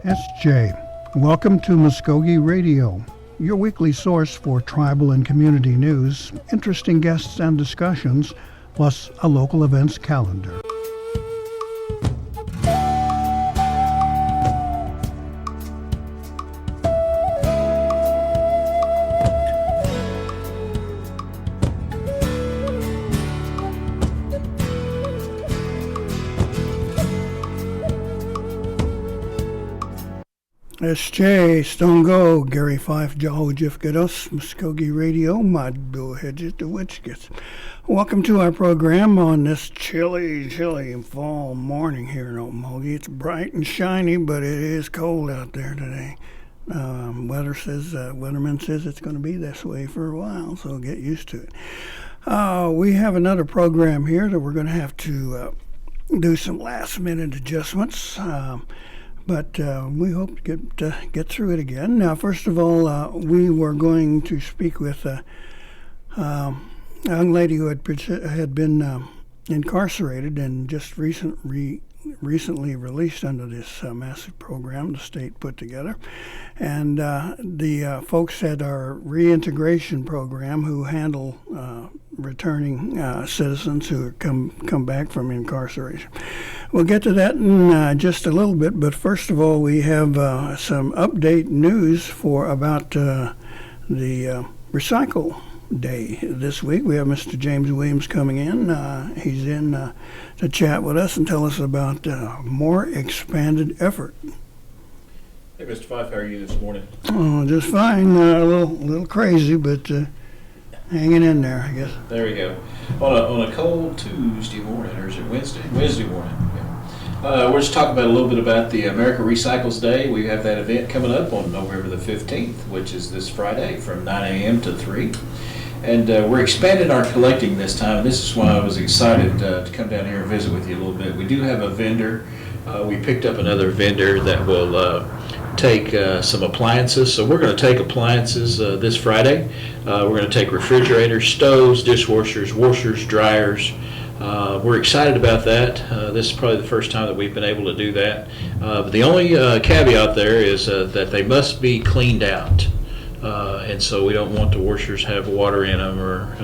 SJ. Welcome to Mvskoke Radio, your weekly source for tribal and community news, interesting guests and discussions, plus a local events calendar. SJ, Stone Go, Gary Fife, Jaho Jifgados, Mvskoke Radio, Mado Hedges to Witchgets. Welcome to our program on this chilly fall morning here in Okmulgee. It's bright and shiny, but it is cold out there today. Weatherman says it's going to be this way for a while, so get used to it. We have another program here that we're going to have to do some last-minute adjustments. But we hope to get through it again. Now, first of all, we were going to speak with a young lady who had been incarcerated and just recently released under this massive program the state put together. And the folks at our Reintegration program who handle returning citizens who come back from incarceration. We'll get to that in just a little bit, but first of all, we have some update news about the Recycle Day this week. We have Mr. James Williams coming in. He's in to chat with us and tell us about more expanded effort. Hey, Mr. Fife, how are you this morning? Oh, just fine. A little crazy, but hanging in there, I guess. There we go. On a cold Tuesday morning, or is it Wednesday? Wednesday morning. Yeah. We're just talking about a little bit about the America Recycles Day. We have that event coming up on November the 15th, which is this Friday from 9 a.m. to 3. And we're expanding our collecting this time, and this is why I was excited to come down here and visit with you a little bit. We do have a vendor. We picked up another vendor that will take some appliances. So we're going to take appliances this Friday. We're going to take refrigerators, stoves, dishwashers, washers, dryers. We're excited about that. This is probably the first time that we've been able to do that. But the only caveat there is that they must be cleaned out. And so we don't want the washers have water in them or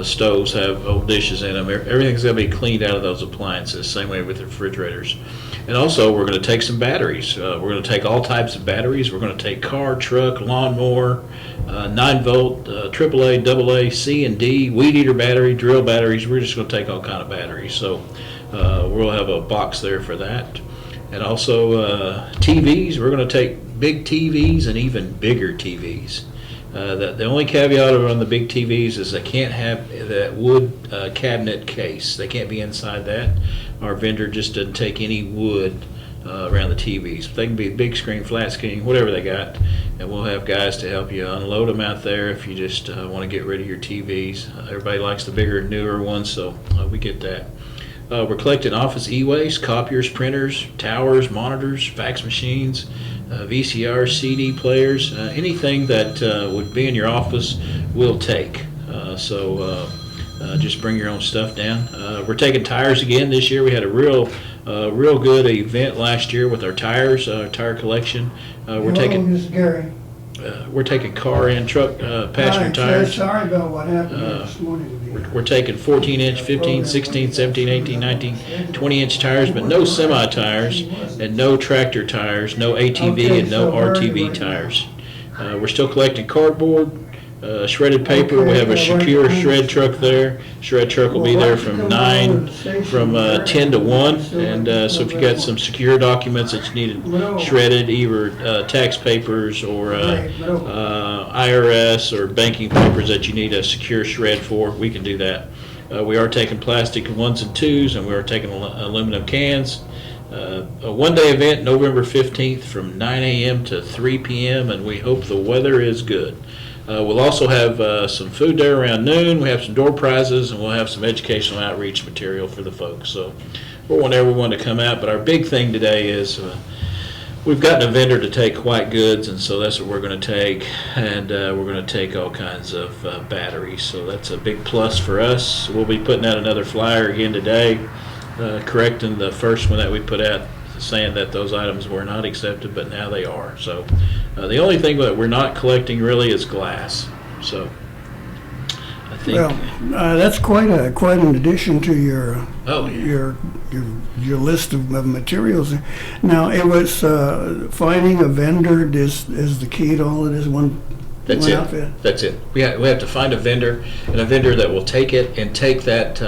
stoves have old dishes in them. Everything's got to be cleaned out of those appliances, same way with the refrigerators. And also we're going to take some batteries. We're going to take all types of batteries. We're going to take car, truck, lawnmower, 9-volt, AAA, AA, C and D, weed eater battery, drill batteries. We're just going to take all kind of batteries. So we'll have a box there for that. And also TVs. We're going to take big TVs and even bigger TVs. The only caveat on the big TVs is they can't have that wood cabinet case. They can't be inside that. Our vendor just doesn't take any wood around the TVs. They can be big screen, flat screen, whatever they got, and we'll have guys to help you unload them out there if you just want to get rid of your TVs. Everybody likes the bigger, newer ones, so we get that. We're collecting office e-waste, copiers, printers, towers, monitors, fax machines, VCR, CD players, anything that would be in your office, we'll take. So just bring your own stuff down. We're taking tires again this year. We had a real good event last year with our tires, tire collection. We're taking car and truck passenger tires. Sorry about what happened this morning. We're taking 14-inch, 15, 16, 17, 18, 19, 20-inch tires, but no semi-tires and no tractor tires, no ATV and no RTV tires. We're still collecting cardboard, shredded paper. We have a secure shred truck there. Shred truck will be there from 10 to 1. And so if you got some secure documents that you need shredded, either tax papers or IRS or banking papers that you need a secure shred for, we can do that. We are taking plastic 1s and 2s, and we are taking aluminum cans. A one-day event, November 15th from 9 a.m. to 3 p.m., and we hope the weather is good. We'll also have some food there around noon. We have some door prizes, and we'll have some educational outreach material for the folks. So we want everyone to come out, but our big thing today is we've gotten a vendor to take white goods, and so that's what we're going to take, and we're going to take all kinds of batteries. So that's a big plus for us. We'll be putting out another flyer again today, correcting the first one that we put out saying that those items were not accepted, but now they are. So the only thing that we're not collecting really is glass. So I think. Well, that's quite an addition to your Oh, yeah. your list of materials. Now, it was finding a vendor is the key to all of this. That's one it. outfit. That's it. We have to find a vendor, and a vendor that will take it and take that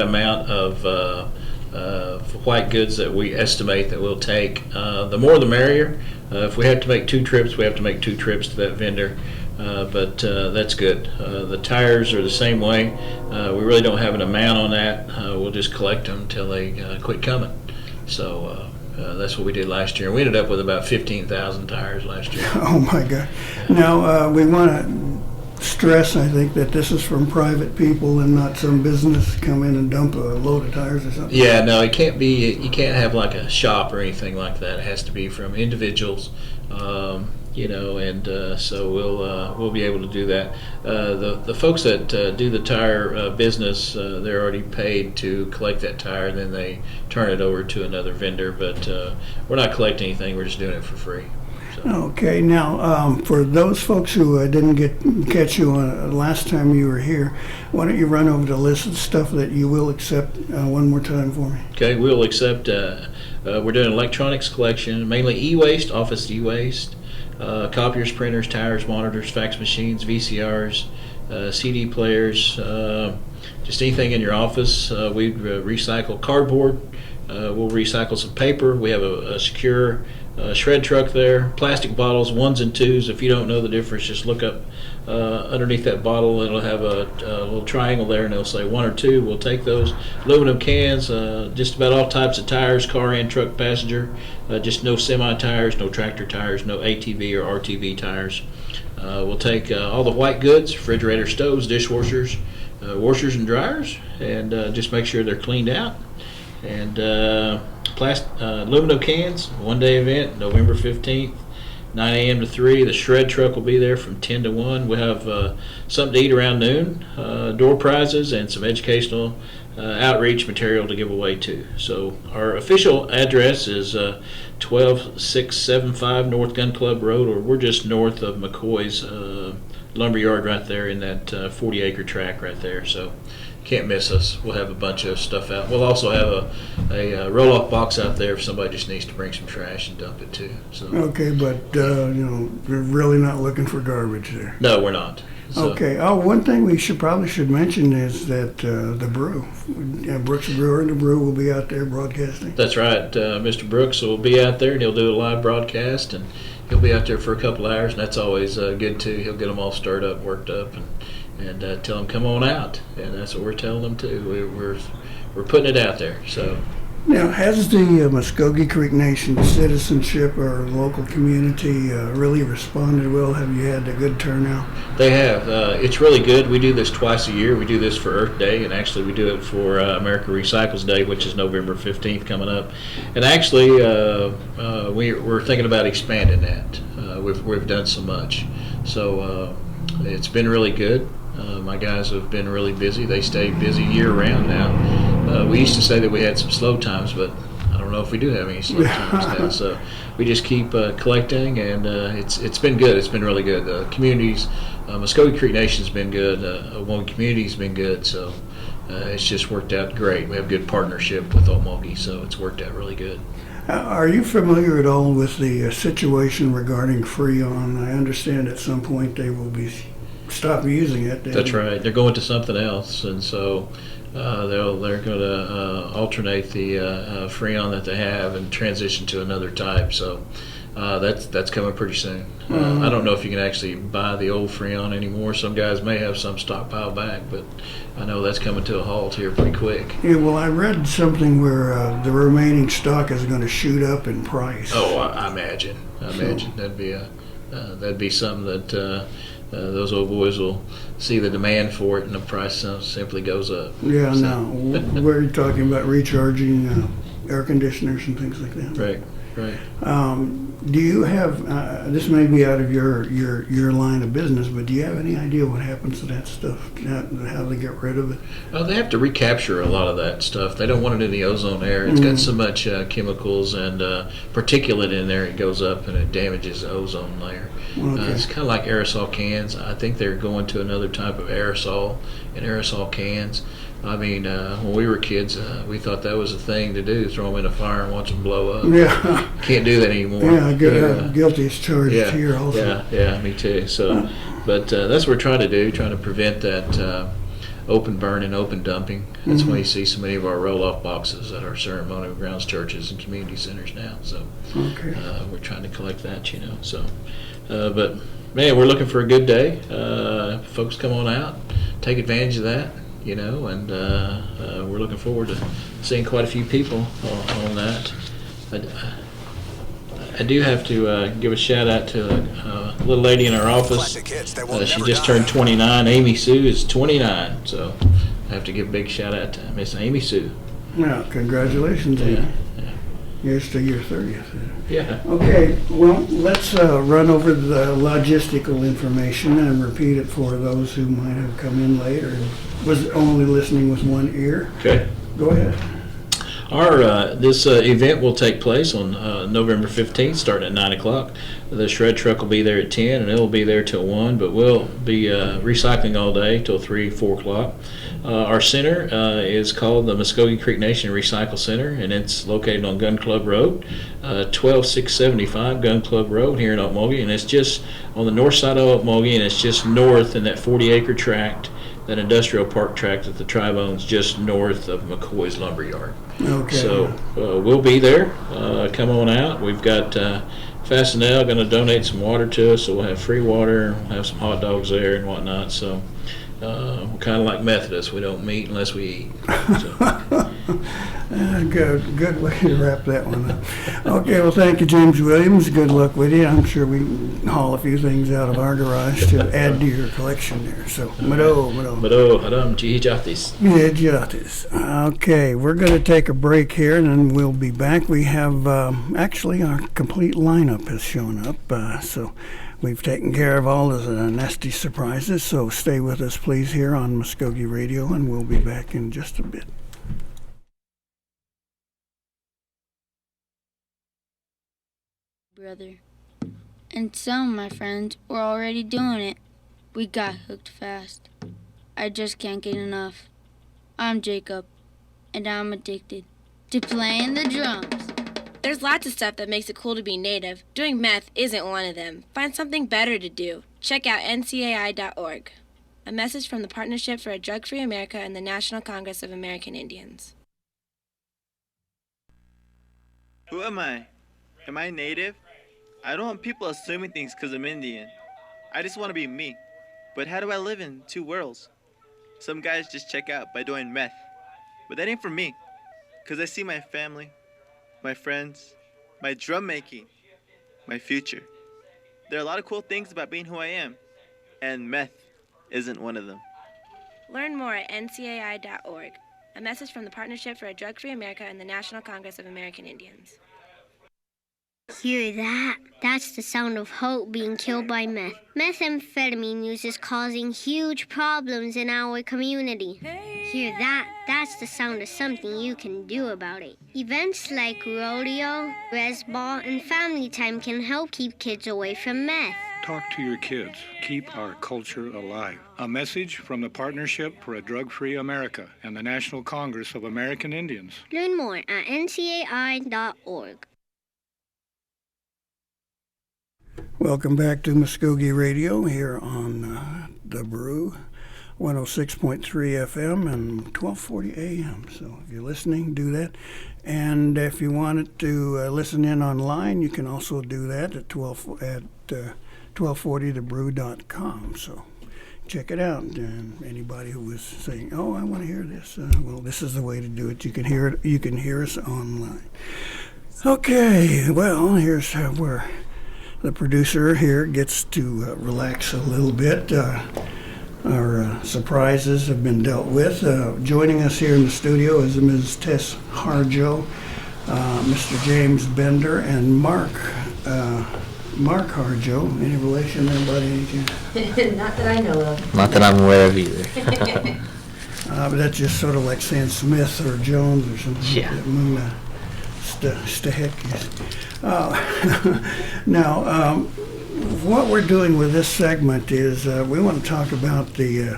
amount of white goods that we estimate that we'll take. The more the merrier. If we have to make 2 trips, we have to make 2 trips to that vendor. But that's good. The tires are the same way. We really don't have an amount on that. We'll just collect them until they quit coming. So that's what we did last year. We ended up with about 15,000 tires last year. Oh my God! Now we want to stress, I think, that this is from private people and not some business come in and dump a load of tires or something. Yeah, no, it can't be. You can't have like a shop or anything like that. It has to be from individuals. So we'll be able to do that. The folks that do the tire business, they're already paid to collect that tire, and then they turn it over to another vendor. But we're not collecting anything; we're just doing it for free. So. Okay, now for those folks who didn't catch you last time you were here, why don't you run over the list of stuff that you will accept one more time for me? Okay, we'll accept. We're doing electronics collection, mainly e-waste, office e-waste. Copiers, printers, tires, monitors, fax machines, VCRs, CD players, just anything in your office. We recycle cardboard. We'll recycle some paper. We have a secure shred truck there. Plastic bottles, 1s and 2s. If you don't know the difference, just look up underneath that bottle. It'll have a little triangle there, and it'll say 1 or 2. We'll take those. Aluminum cans, just about all types of tires, car and truck, passenger. Just no semi tires, no tractor tires, no ATV or RTV tires. We'll take all the white goods, refrigerator, stoves, dishwashers, washers and dryers, and just make sure they're cleaned out. And aluminum cans, 1-day event, November 15th, 9 a.m. to 3. The shred truck will be there from 10 to 1. We'll have something to eat around noon, door prizes, and some educational outreach material to give away too. So our official address is 12675 North Gun Club Road, or we're just north of McCoy's lumberyard right there in that 40-acre tract right there. So can't miss us. We'll have a bunch of stuff out. We'll also have a roll-off box out there if somebody just needs to bring some trash and dump it too. So. Okay, but we're really not looking for garbage there. No, we're not. So. Okay. Oh, one thing we probably should mention is that the brew, Brooks Brewer and the Brew will be out there broadcasting. That's right. Mr. Brooks will be out there, and he'll do a live broadcast, and he'll be out there for a couple hours, and that's always good too. He'll get them all stirred up, worked up, and tell them come on out, and that's what we're telling them too. We're putting it out there. So now, has the Mvskoke Creek Nation citizenship or local community really responded well? Have you had a good turnout? They have. It's really good. We do this twice a year. We do this for Earth Day, and actually we do it for America Recycles Day, which is November 15th coming up. And actually, we're thinking about expanding that. We've done so much, so it's been really good. My guys have been really busy. They stay busy year-round now. We used to say that we had some slow times, but I don't know if we do have any slow times now. So we just keep collecting, and it's been good. It's been really good. The communities, Mvskoke Creek Nation's been good. Omogi Community's been good. So it's just worked out great. We have good partnership with Omogi, so it's worked out really good. Are you familiar at all with the situation regarding Freon? I understand at some point they will be stop using it. That's right. They're going to something else, and so they're going to alternate the Freon that they have and transition to another type. So that's coming pretty soon. I don't know if you can actually buy the old Freon anymore. Some guys may have some stockpile back, but I know that's coming to a halt here pretty quick. Yeah, well, I read something where the remaining stock is going to shoot up in price. Oh, I imagine. That'd be something that those old boys will see the demand for it, and the price simply goes up. Yeah, so. No, we're talking about recharging air conditioners and things like that. Right. Right. Do you have, this may be out of your line of business, but do you have any idea what happens to that stuff, how they get rid of it? They have to recapture a lot of that stuff. They don't want it in the ozone air. It's got so much chemicals and particulate in there, it goes up and it damages the ozone layer. Okay. It's kind of like aerosol cans. I think they're going to another type of aerosol in aerosol cans. I mean, when we were kids, we thought that was a thing to do, throw them in a fire and watch them blow up. Yeah. Can't do that anymore. Yeah, guilty as charged here also. Yeah, me too. So, but that's what we're trying to do, trying to prevent that open burn and open dumping. That's why you see so many of our roll-off boxes at our ceremonial grounds, churches, and community centers now. So we're trying to collect that, So, but man, we're looking for a good day. Folks come on out, take advantage of that. And we're looking forward to seeing quite a few people on that. I do have to give a shout out to a little lady in our office. She just turned 29. Amy Sue is 29, so I have to give a big shout out to Miss Amy Sue. Yeah, congratulations, Amy. Yeah. Here's to your 30th. Yeah. Okay, well, let's run over the logistical information and repeat it for those who might have come in late or was only listening with one ear. Okay. Go ahead. Our this event will take place on November 15th, starting at 9 o'clock. The shred truck will be there at 10, and it will be there till 1, but we'll be recycling all day till 3, 4 o'clock. Our center is called the Mvskoke Creek Nation Recycle Center, and it's located on Gun Club Road, 12675 Gun Club Road here in Okmulgee, and it's just on the north side of Okmulgee, and it's just north in that 40-acre tract, that industrial park tract that the tribe owns, just north of McCoy's Lumberyard. Okay. So we'll be there. Come on out. We've got Fastenal going to donate some water to us, so we'll have free water. We'll have some hot dogs there and whatnot. So we're kind of like Methodists. We don't meet unless we eat. So. Good way to wrap that one up. Okay, well, thank you, James Williams. Good luck with you. I'm sure we can haul a few things out of our garage to add to your collection there. So, Mado, Hadam, Jijatis. Okay, we're going to take a break here, and then we'll be back. We have, actually, our complete lineup has shown up, so we've taken care of all of the nasty surprises. So stay with us, please, here on Mvskoke Radio, and we'll be back in just a bit. Brother. And some of my friends were already doing it. We got hooked fast. I just can't get enough. I'm Jacob, and I'm addicted to playing the drums. There's lots of stuff that makes it cool to be native. Doing meth isn't one of them. Find something better to do. Check out ncai.org. A message from the Partnership for a Drug-Free America and the National Congress of American Indians. Who am I? Am I native? I don't want people assuming things because I'm Indian. I just want to be me. But how do I live in two worlds? Some guys just check out by doing meth. But that ain't for me. Because I see my family, my friends, my drum making, my future. There are a lot of cool things about being who I am. And meth isn't one of them. Learn more at ncai.org. A message from the Partnership for a Drug-Free America and the National Congress of American Indians. Hear that? That's the sound of hope being killed by meth. Methamphetamine use is causing huge problems in our community. Hear that? That's the sound of something you can do about it. Events like rodeo, res ball, and family time can help keep kids away from meth. Talk to your kids. Keep our culture alive. A message from the Partnership for a Drug-Free America and the National Congress of American Indians. Learn more at ncai.org. Welcome back to Mvskoke Radio here on The Brew, 106.3 FM and 1240 AM. So if you're listening, do that. And if you wanted to listen in online, you can also do that at 1240thebrew.com. So check it out. And anybody who was saying, "Oh, I want to hear this," well, this is the way to do it. You can hear it. You can hear us online. Okay. Well, here's where the producer here gets to relax a little bit. Our surprises have been dealt with. Joining us here in the studio is Ms. Tess Harjo, Mr. James Bender and Mark Harjo. Any relation to anybody? Not that I know of. Not that I'm aware of either. But that's just sort of like saying Smith or Jones or something. Yeah. Stahekis. Now, what we're doing with this segment is we want to talk about the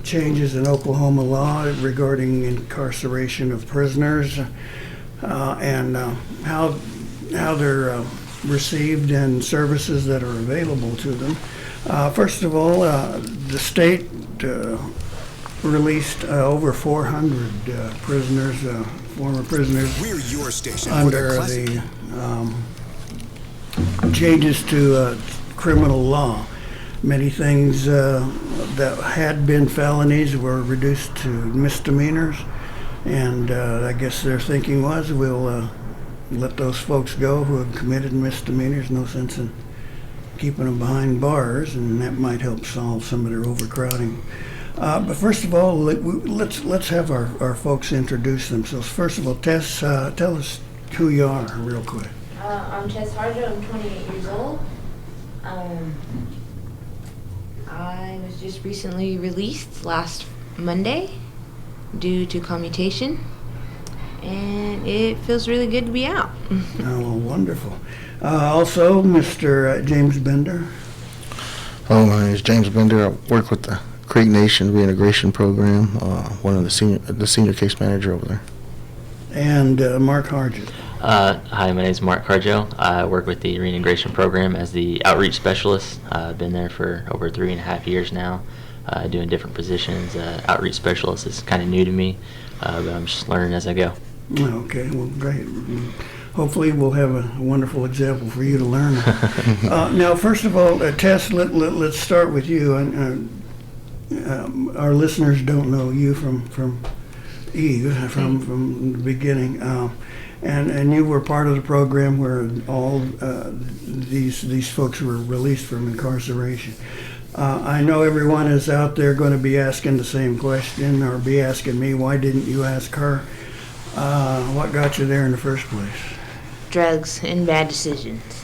changes in Oklahoma law regarding incarceration of prisoners and how they're received and services that are available to them. First of all, the state released over 400 prisoners, former prisoners, We're your station under the changes to criminal law. Many things that had been felonies were reduced to misdemeanors, and I guess their thinking was we'll let those folks go who have committed misdemeanors. No sense in keeping them behind bars, and that might help solve some of their overcrowding. But first of all, let's have our folks introduce themselves. First of all, Tess, tell us who you are real quick. I'm Tess Harjo. I'm 28 years old. I was just recently released last Monday due to commutation, and it feels really good to be out. Oh, wonderful. Also, Mr. James Bender. Hello, my name is James Bender. I work with the Creek Nation Reintegration Program, one of the senior case manager over there. And Mark Harjo. Hi, my name is Mark Harjo. I work with the Reintegration Program as the outreach specialist. I've been there for over 3.5 years now, doing different positions. Outreach specialist is kind of new to me, but I'm just learning as I go. Okay, well, great. Hopefully we'll have a wonderful example for you to learn. Now, first of all, Tess, let's start with you. Our listeners don't know you from Eve, from the beginning. And you were part of the program where all these folks were released from incarceration. I know everyone is out there going to be asking the same question, or be asking me, why didn't you ask her? What got you there in the first place? Drugs and bad decisions.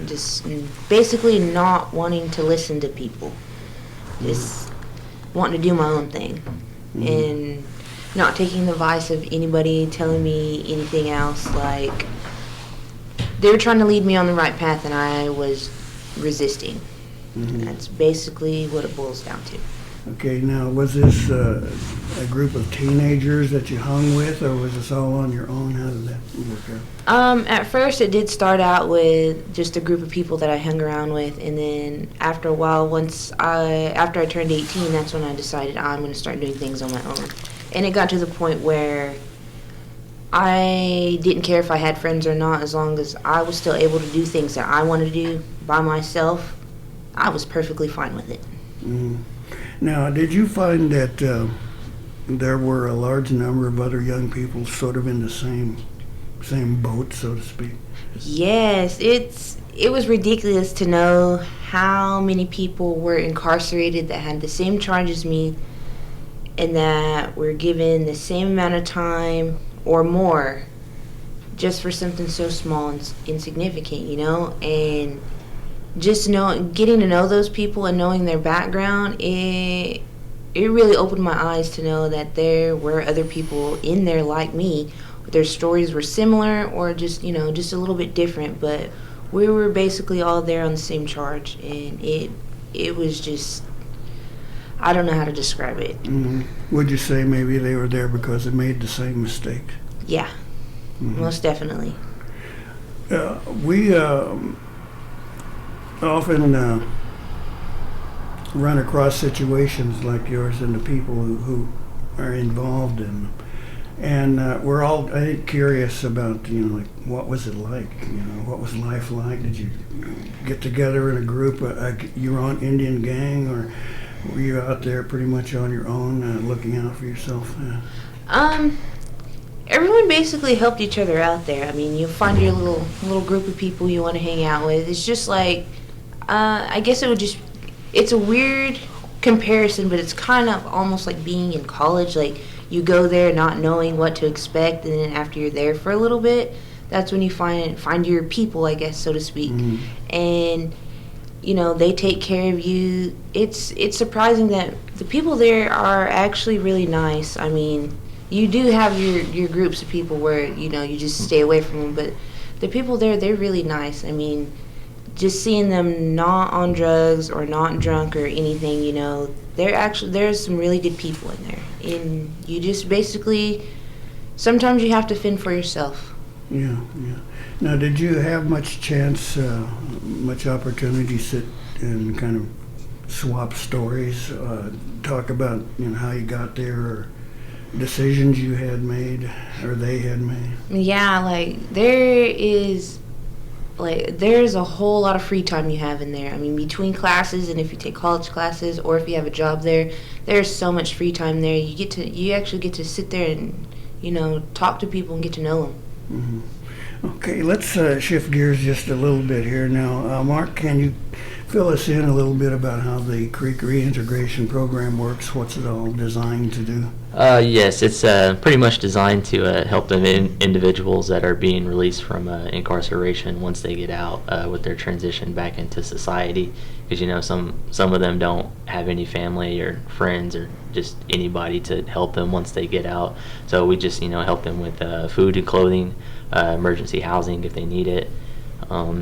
Just basically not wanting to listen to people. Just wanting to do my own thing. And not taking the advice of anybody telling me anything else. Like, they were trying to lead me on the right path, and I was resisting. That's basically what it boils down to. Okay, now, was this a group of teenagers that you hung with, or was this all on your own? How did that work out? At first, it did start out with just a group of people that I hung around with, and then after a while, after I turned 18, that's when I decided I'm going to start doing things on my own. And it got to the point where I didn't care if I had friends or not, as long as I was still able to do things that I wanted to do by myself. I was perfectly fine with it. Now, did you find that there were a large number of other young people sort of in the same boat, so to speak? Yes, it was ridiculous to know how many people were incarcerated that had the same charge as me, and that were given the same amount of time or more just for something so small and insignificant, you know? And just getting to know those people and knowing their background, it really opened my eyes to know that there were other people in there like me. Their stories were similar or just a little bit different, but we were basically all there on the same charge, and it was just, I don't know how to describe it. Would you say maybe they were there because they made the same mistakes? Yeah, most definitely. We often run across situations like yours and the people who are involved in them. And we're all, I think, curious about, like, what was it like? What was life like? Did you get together in a group, you were on Indian gang, or were you out there pretty much on your own, looking out for yourself? Everyone basically helped each other out there. I mean, you find your little group of people you want to hang out with. It's just like, I guess it's a weird comparison, but it's kind of almost like being in college. Like, you go there not knowing what to expect, and then after you're there for a little bit, that's when you find your people, I guess, so to speak. And they take care of you. It's surprising that the people there are actually really nice. I mean, you do have your groups of people where you just stay away from them, but the people there, they're really nice. I mean, just seeing them not on drugs or not drunk or anything, there's some really good people in there, and you just basically sometimes you have to fend for yourself. Yeah. Now, did you have much chance, much opportunity to sit and kind of swap stories, talk about how you got there, or decisions you had made or they had made? Yeah, there's a whole lot of free time you have in there. I mean, between classes, and if you take college classes or if you have a job there's so much free time there. You actually get to sit there and talk to people and get to know them. Okay, let's shift gears just a little bit here now. Mark, can you fill us in a little bit about how the Creek Reintegration Program works? What's it all designed to do? Yes, it's pretty much designed to help them individuals that are being released from incarceration once they get out with their transition back into society. Because some of them don't have any family or friends or just anybody to help them once they get out. So we just help them with food and clothing, emergency housing if they need it.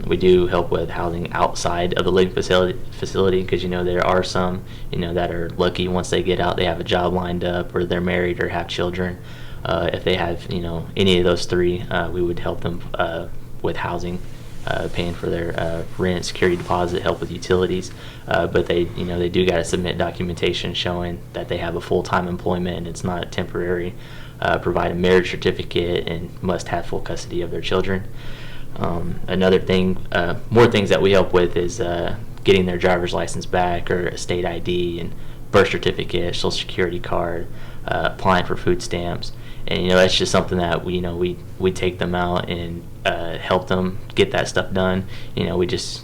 We do help with housing outside of the living facility because there are some that are lucky once they get out, they have a job lined up, or they're married or have children. If they have any of those three, we would help them with housing, paying for their rent, security deposit, help with utilities. But they do got to submit documentation showing that they have a full-time employment and it's not temporary. Provide a marriage certificate and must have full custody of their children. Another thing, more things that we help with is getting their driver's license back, or a state ID and birth certificate, social security card, applying for food stamps. And that's just something that we take them out and help them get that stuff done. We just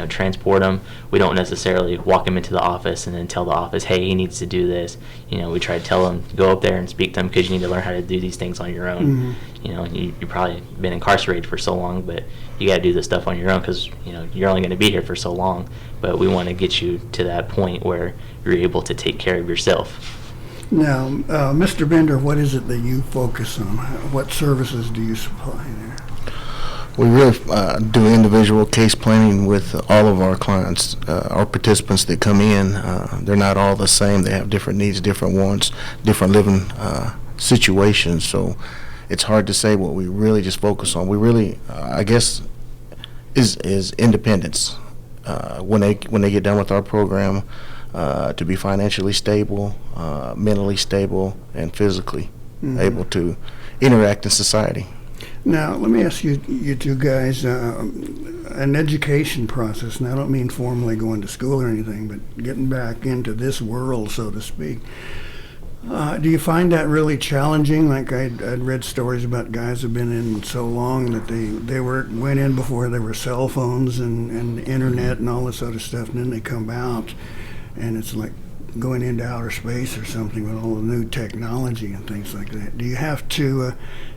transport them. We don't necessarily walk them into the office and then tell the office, hey, he needs to do this. We try to tell them, go up there and speak to them, because you need to learn how to do these things on your own. You've probably been incarcerated for so long, but you got to do this stuff on your own, because you're only going to be here for so long. But we want to get you to that point where you're able to take care of yourself. Now, Mr. Bender, what is it that you focus on? What services do you supply there? We really do individual case planning with all of our clients. Our participants that come in, they're not all the same. They have different needs, different wants, different living situations. So it's hard to say what we really just focus on. We really, I guess, is independence. When they get done with our program, to be financially stable, mentally stable, and physically able to interact in society. Now, let me ask you two guys, an education process, and I don't mean formally going to school or anything, but getting back into this world, so to speak. Do you find that really challenging? Like I'd read stories about guys who've been in so long that they went in before there were cell phones and internet and all this other stuff, and then they come out, and it's like going into outer space or something with all the new technology and things like that. Do you have to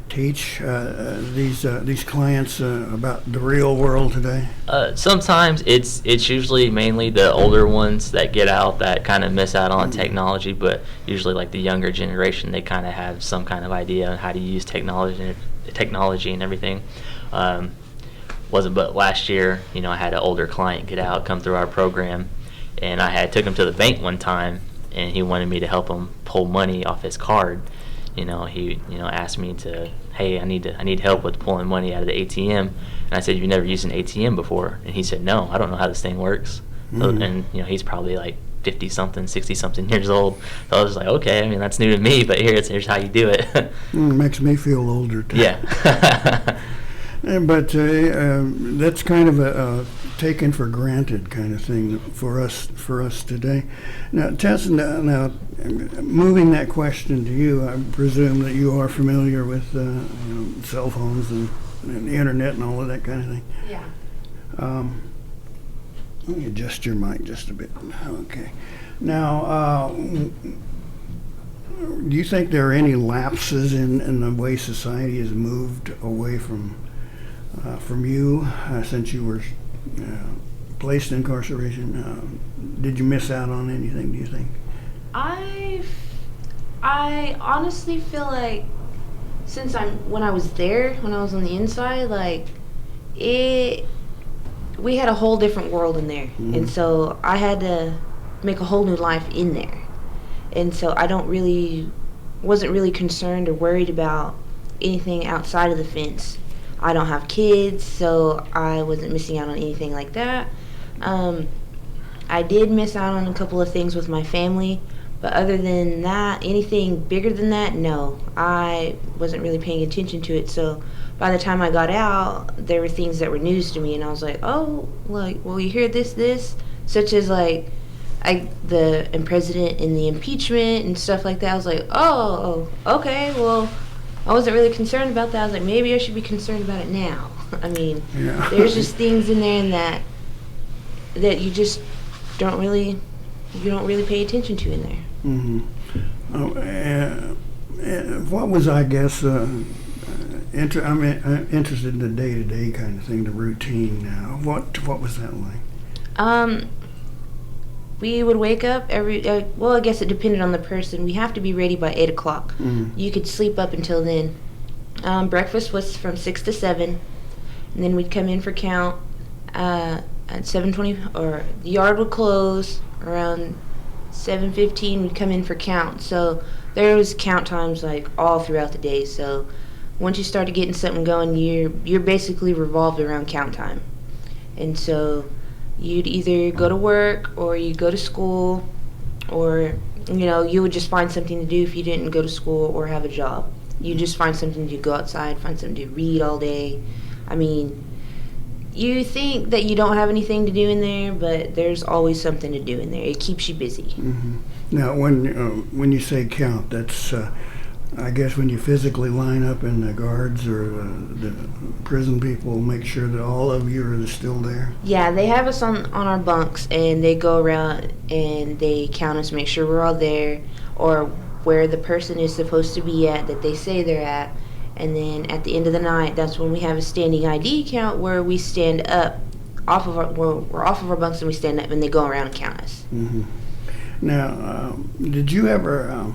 teach these clients about the real world today? Sometimes it's usually mainly the older ones that get out that kind of miss out on technology, but usually like the younger generation, they kind of have some kind of idea on how to use technology and everything. Wasn't but last year, I had an older client get out, come through our program, and I took him to the bank one time, and he wanted me to help him pull money off his card. He asked me to, hey, I need help with pulling money out of the ATM. And I said, you've never used an ATM before? And he said, no, I don't know how this thing works. So, and he's probably like 50-something, 60-something years old. So I was like, okay, I mean, that's new to me, but here's how you do it. It makes me feel older too. Yeah. But that's kind of a taken for granted kind of thing for us today. Now, Tess, now moving that question to you, I presume that you are familiar with cell phones and the internet and all of that kind of thing. Yeah. Let me adjust your mic just a bit. Okay. Now, do you think there are any lapses in the way society has moved away from you since you were placed in incarceration? Did you miss out on anything, do you think? I honestly feel like since when I was there, when I was on the inside, like we had a whole different world in there, and so I had to make a whole new life in there, and so I wasn't really concerned or worried about anything outside of the fence. I don't have kids, so I wasn't missing out on anything like that. I did miss out on a couple of things with my family, but other than that, anything bigger than that, no. I wasn't really paying attention to it, so by the time I got out, there were things that were news to me, and I was like, oh, like, well, you hear this, such as, like, the president and the impeachment and stuff like that. I was like, oh, okay, well, I wasn't really concerned about that. I was like, maybe I should be concerned about it now. I mean, there's just things in there that you just don't really pay attention to in there. What was, I guess, interested in the day-to-day kind of thing, the routine. What was that like? We would wake up well, I guess it depended on the person. We have to be ready by 8 o'clock. You could sleep up until then. Breakfast was from 6 to 7, and then we'd come in for count at 7:20, or the yard would close around 7:15. We'd come in for count. So there was count times like all throughout the day. So once you started getting something going, you're basically revolved around count time. And so you'd either go to work or you go to school, or you would just find something to do if you didn't go to school or have a job. You just find something to go outside, find something to read all day. I mean, you think that you don't have anything to do in there, but there's always something to do in there. It keeps you busy. Now, when you say count, that's I guess when you physically line up and the guards or the prison people make sure that all of you are still there? Yeah, they have us on our bunks, and they go around and they count us, make sure we're all there, or where the person is supposed to be at that they say they're at. And then at the end of the night, that's when we have a standing ID count where we stand up we're off of our bunks and we stand up and they go around and count us. Now, did you ever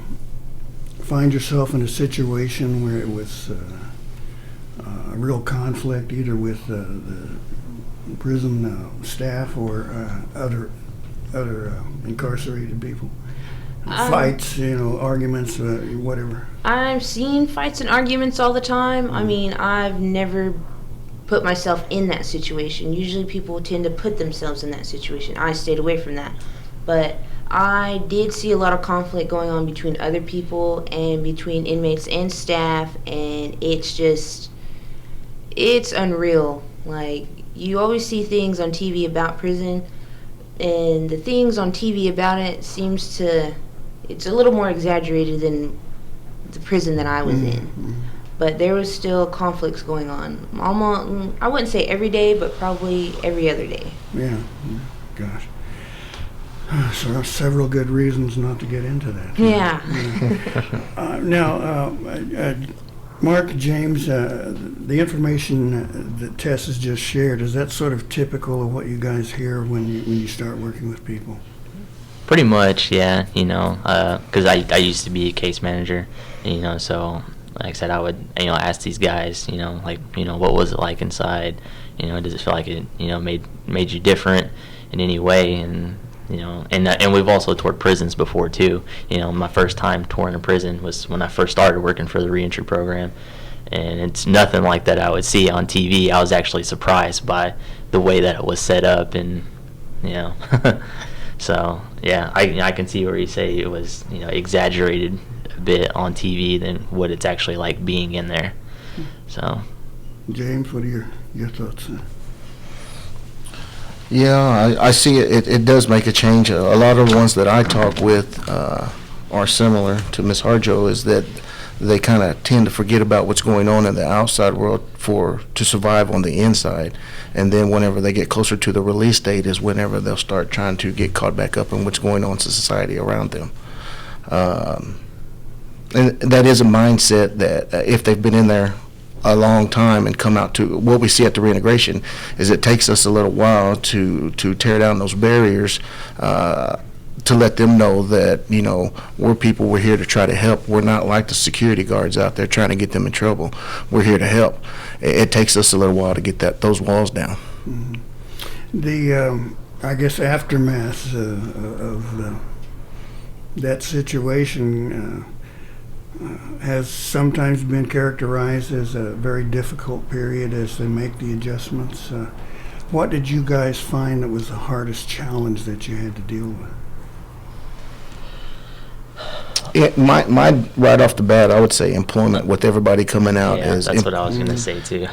find yourself in a situation where it was a real conflict, either with the prison staff or other incarcerated people? Fights, arguments, whatever. I've seen fights and arguments all the time. I mean, I've never put myself in that situation. Usually people tend to put themselves in that situation. I stayed away from that. But I did see a lot of conflict going on between other people and between inmates and staff, and it's unreal. Like, you always see things on TV about prison, and the things on TV about it it's a little more exaggerated than the prison that I was in. But there was still conflicts going on. Almost, I wouldn't say every day, but probably every other day. Yeah, gosh. So there are several good reasons not to get into that. Yeah. Now, Mark, James, the information that Tess has just shared, is that sort of typical of what you guys hear when you start working with people? Pretty much, yeah, because I used to be a case manager, so like I said, I would, ask these guys, what was it like inside? Does it feel like it, made you different in any way? And, and we've also toured prisons before too. My first time touring a prison was when I first started working for the reentry program. And it's nothing like that I would see on TV. I was actually surprised by the way that it was set up, and, so, yeah, I can see where you say it was, exaggerated a bit on TV than what it's actually like being in there. So, James, what are your thoughts? Yeah, I see it does make a change. A lot of the ones that I talk with are similar to Ms. Harjo, is that they kind of tend to forget about what's going on in the outside world to survive on the inside, and then whenever they get closer to the release date is whenever they'll start trying to get caught back up in what's going on in society around them. And that is a mindset that if they've been in there a long time and come out to what we see at the reintegration is it takes us a little while to tear down those barriers, to let them know that, you know, we're here to try to help. We're not like the security guards out there trying to get them in trouble. We're here to help. It takes us a little while to get those walls down. Mm-hmm. The I guess aftermath of that situation has sometimes been characterized as a very difficult period as they make the adjustments. What did you guys find that was the hardest challenge that you had to deal with? My right off the bat, I would say employment with everybody coming out. Yeah, that's what I was going to say too.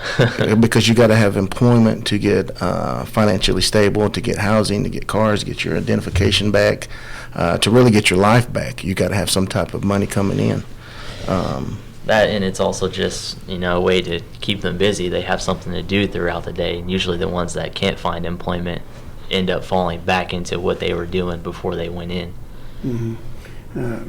Because you got to have employment to get financially stable, to get housing, to get cars, to get your identification back, to really get your life back. You got to have some type of money coming in. That, and it's also just, you know, a way to keep them busy. They have something to do throughout the day. And usually the ones that can't find employment end up falling back into what they were doing before they went in. Mm-hmm.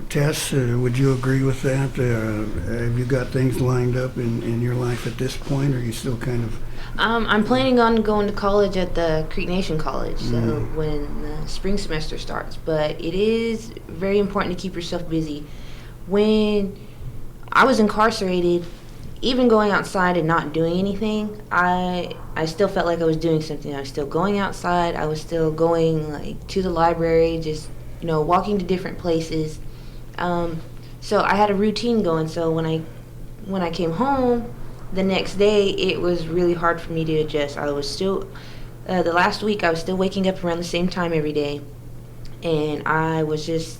Tess, would you agree with that? Have you got things lined up in your life at this point, or are you still kind of... I'm planning on going to college at the Creek Nation College, so when the spring semester starts. But it is very important to keep yourself busy. When I was incarcerated, even going outside and not doing anything, I still felt like I was doing something. I was still going outside. I was still going like to the library, just, you know, walking to different places. So I had a routine going. So when I came home the next day, it was really hard for me to adjust. I was still the last week I was still waking up around the same time every day, and I was just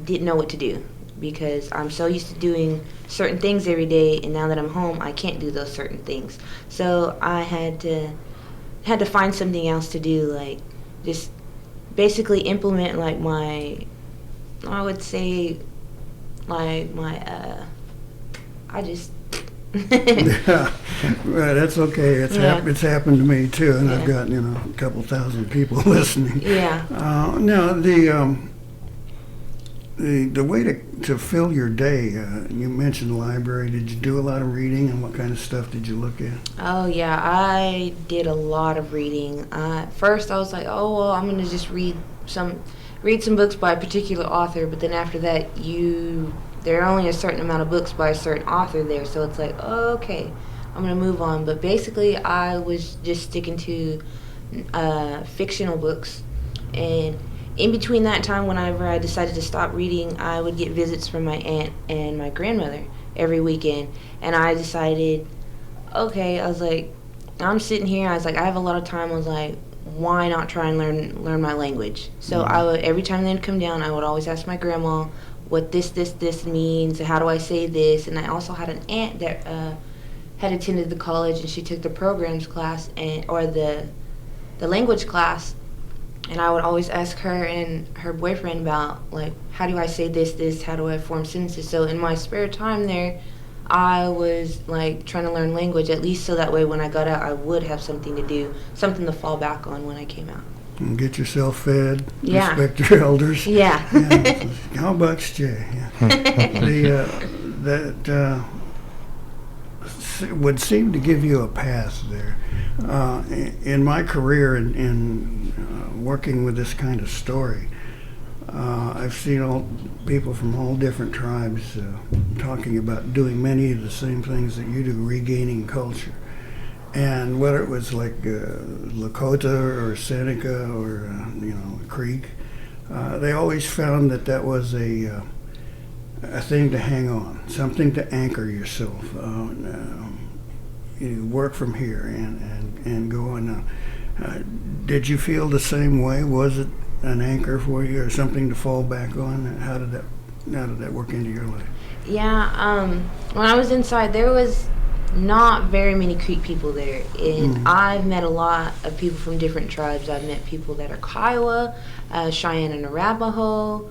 didn't know what to do because I'm so used to doing certain things every day, and now that I'm home, I can't do those certain things. So I had to find something else to do, like just basically implement like my, I would say, like my, I just. Yeah, right, that's okay. It's happened to me too, and I've got, you know, a couple thousand people listening. Yeah. Now the way to fill your day, you mentioned the library. Did you do a lot of reading, and what kind of stuff did you look at? Oh yeah, I did a lot of reading. First I was like, oh well, I'm gonna just read some books by a particular author, but then after that there are only a certain amount of books by a certain author there, so it's like, oh, okay, I'm gonna move on. But basically I was just sticking to fictional books, and in between that time, whenever I decided to stop reading, I would get visits from my aunt and my grandmother every weekend. And I decided, okay, I was like, I'm sitting here, I was like, I have a lot of time. I was like, why not try and learn my language? So I would, every time they'd come down, I would always ask my grandma what this means, how do I say this? And I also had an aunt that had attended the college, and she took the programs class or the language class. And I would always ask her and her boyfriend about, like, how do I say this, how do I form sentences? So in my spare time there, I was, like, trying to learn language, at least so that way when I got out, I would have something to do, something to fall back on when I came out. And get yourself fed, yeah. Respect your elders. Yeah. How bucks, Jay? Yeah. That would seem to give you a pass there. In my career in working with this kind of story, I've seen people from all different tribes talking about doing many of the same things that you do, regaining culture. And whether it was like Lakota or Seneca or Creek, they always found that was a thing to hang on, something to anchor yourself. You work from here and go on. Did you feel the same way? Was it an anchor for you or something to fall back on? How did that work into your life? Yeah, when I was inside, there was not very many Creek people there, and I've met a lot of people from different tribes. I've met people that are Kiowa, Cheyenne and Arapaho,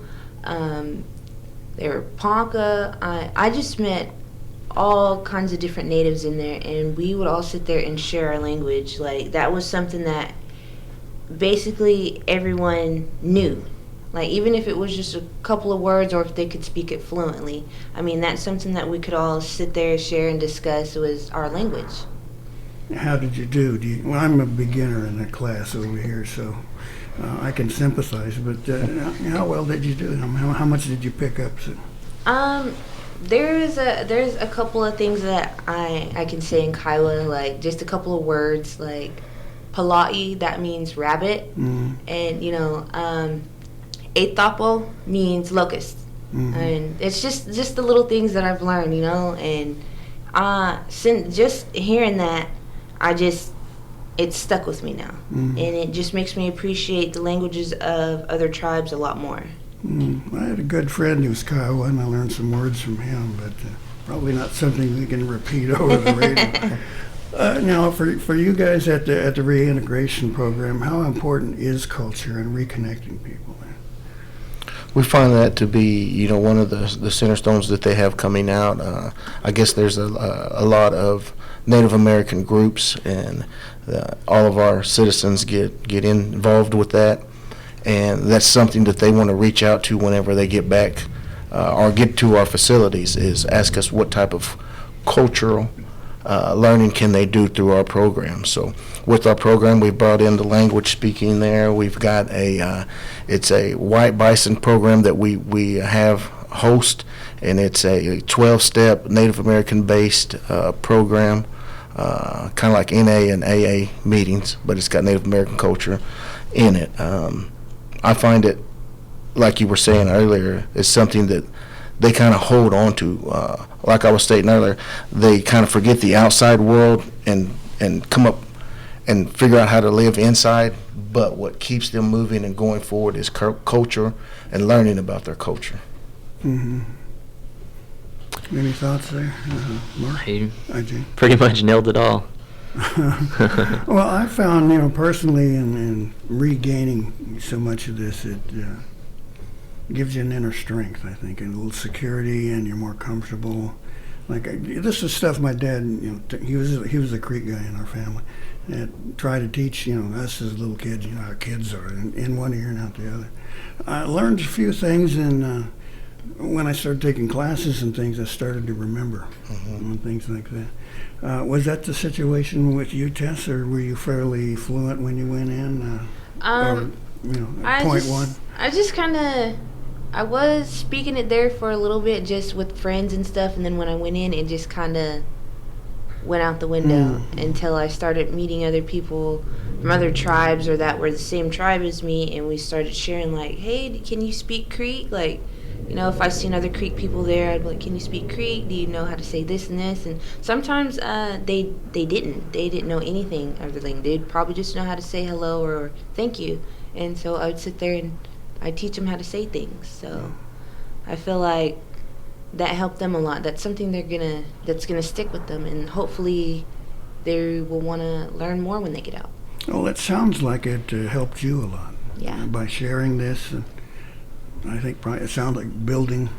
they were Ponca. I just met all kinds of different natives in there, and we would all sit there and share our language. Like, that was something that basically everyone knew. Like, even if it was just a couple of words or if they could speak it fluently. I mean, that's something that we could all sit there, share, and discuss was our language. How did you do? Well, I'm a beginner in the class over here, so I can sympathize, but how well did you do? How much did you pick up? There's a couple of things that I can say in Kiowa, like just a couple of words, like Pala'i, that means rabbit, and Ethapo means locust, and it's just the little things that I've learned, and since just hearing that, it stuck with me now, and it just makes me appreciate the languages of other tribes a lot more. I had a good friend who was Kiowa, and I learned some words from him, but probably not something we can repeat over the radio. Now, for you guys at the reintegration program, how important is culture and reconnecting people? We find that to be, one of the center stones that they have coming out. I guess there's a lot of Native American groups, and all of our citizens get involved with that, and that's something that they want to reach out to whenever they get back or get to our facilities, is ask us what type of cultural learning can they do through our program. So with our program, we've brought in the language speaking there. We've got it's a white bison program that we have host, and it's a 12-step Native American based program, kind of like NA and AA meetings, but it's got Native American culture in it. I find it, like you were saying earlier, is something that they kind of hold on to. Like I was stating earlier, they kind of forget the outside world and come up and figure out how to live inside, but what keeps them moving and going forward is culture and learning about their culture. Mm-hmm. Any thoughts there, Mark? You pretty much nailed it all. Well, I found, personally, in regaining so much of this, it gives you an inner strength, I think, and a little security, and you're more comfortable. Like this is stuff my dad, he was a Creek guy in our family, and tried to teach, us as little kids, how kids are, in one ear and out the other. I learned a few things, and when I started taking classes and things, I started to remember and things like that. Was that the situation with you, Tess, or were you fairly fluent when you went in? I was speaking it there for a little bit, just with friends and stuff, and then when I went in, it just kind of went out the window until I started meeting other people from other tribes or that were the same tribe as me, and we started sharing, like, hey, can you speak Creek? Like, if I seen other Creek people there, I'd be like, can you speak Creek? Do you know how to say this and this? And sometimes they didn't know anything other than they'd probably just know how to say hello or thank you. And so I would sit there and I'd teach them how to say things. So I feel like that helped them a lot. That's something that's gonna stick with them, and hopefully they will want to learn more when they get out. Well, it sounds like it helped you a lot. Yeah. By sharing this, and I think probably it sounds like building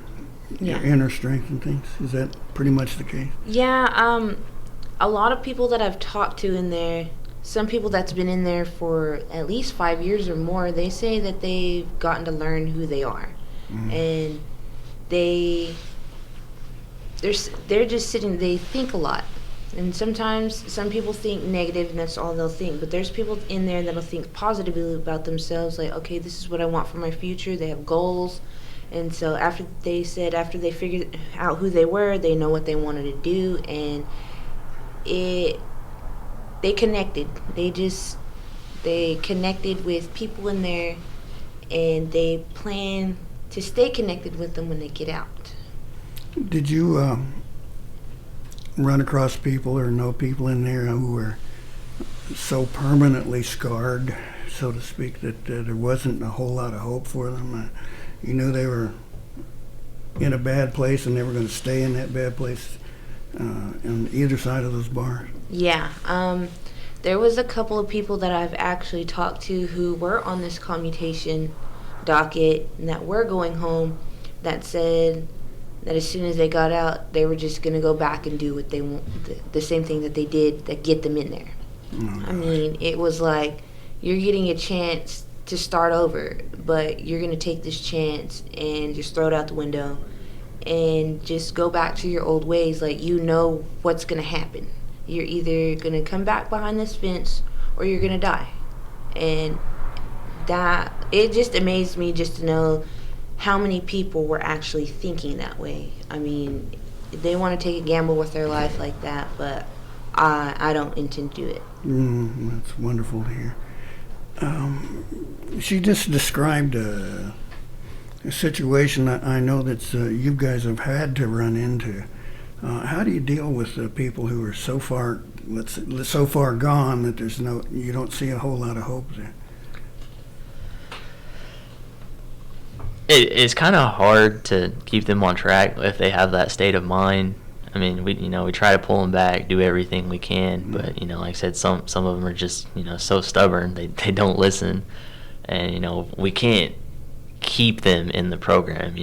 your inner strength and things. Is that pretty much the case? Yeah. A lot of people that I've talked to in there, some people that's been in there for at least 5 years or more, they say that they've gotten to learn who they are, and they're just sitting. They think a lot, and sometimes some people think negative, and that's all they'll think. But there's people in there that'll think positively about themselves, like, okay, this is what I want for my future. They have goals, and so after they figured out who they were, they know what they wanted to do, and they connected. They connected with people in there, and they plan to stay connected with them when they get out. Did you run across people or know people in there who were so permanently scarred, so to speak, that there wasn't a whole lot of hope for them? You knew they were in a bad place and they were going to stay in that bad place on either side of those bars? Yeah. There was a couple of people that I've actually talked to who were on this commutation docket and that were going home, that said that as soon as they got out, they were just going to go back and do what they want, the same thing that they did that get them in there. I mean, it was like, you're getting a chance to start over, but you're going to take this chance and just throw it out the window and just go back to your old ways. Like, you know what's going to happen. You're either going to come back behind this fence or you're going to die. And that, it just amazed me just to know how many people were actually thinking that way. I mean, they want to take a gamble with their life like that, but I don't intend to do it. That's wonderful to hear. She just described a situation that I know that you guys have had to run into. How do you deal with people who are so far, so far gone that you don't see a whole lot of hope there? It's kind of hard to keep them on track if they have that state of mind. I mean, we try to pull them back, do everything we can, but like I said, some of them are just so stubborn they don't listen, and we can't keep them in the program.